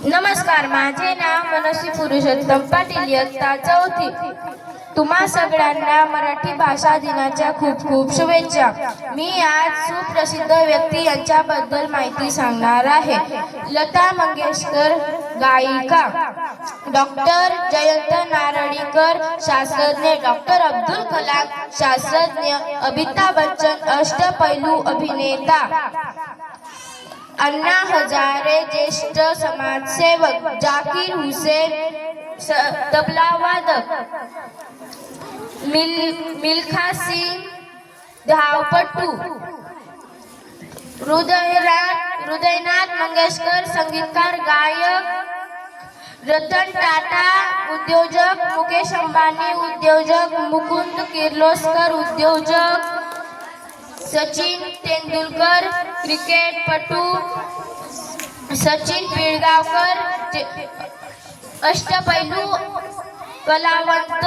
नमस्कार, माझे नाव मनस्वी पुरुषोत्तम पाटील, इयत्ता चौथी. तुम्हा सगळ्यांना मराठी भाषा दिनाच्या खूप खूप शुभेच्छा. मी आज सुप्रसिद्ध व्यक्ती यांच्याबद्दल माहिती सांगणार आहे. लता मंगेशकर गायिका, डॉक्टर जयंत नारळीकर शास्त्रज्ञ, डॉक्टर अब्दुल कलाम शास्त्रज्ञ, अमिताभ बच्चन अष्टपैलू अभिनेता, अण्णा हजारे ज्येष्ठ समाजसेवक, जाकीर हुसेन तबला वादक, मिल्खा सिंग धावपटू, हृदयनाथ मंगेशकर संगीतकार गायक, रतन टाटा उद्योजक, मुकेश अंबानी उद्योजक, मुकुंद किर्लोस्कर उद्योजक, सचिन तेंडुलकर क्रिकेटपटू, सचिन पिळगावकर अष्टपैलू कलावंत,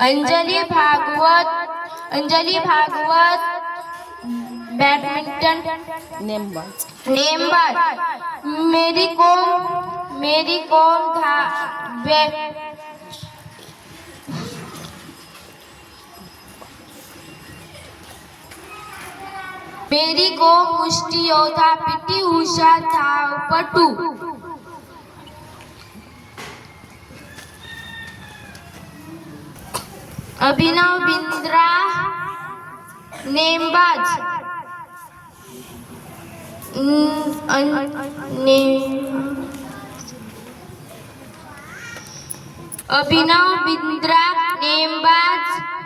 अंजली भागवत बैडमिंटन नेमबाज, मेरी कॉम मुष्टी योद्धा, पीटी उषा धावपटू, अभिनव बिंद्रा नेमबाज,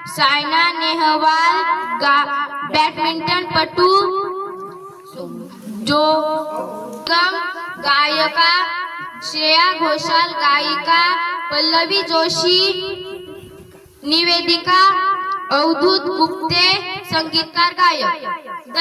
सायना नेहवाल बैडमिंटन पटू, गायिका श्रेया घोषाल, गायिका पल्लवी जोशी, निवेदिका अवधूत गुप्ते संगीतकार गायक.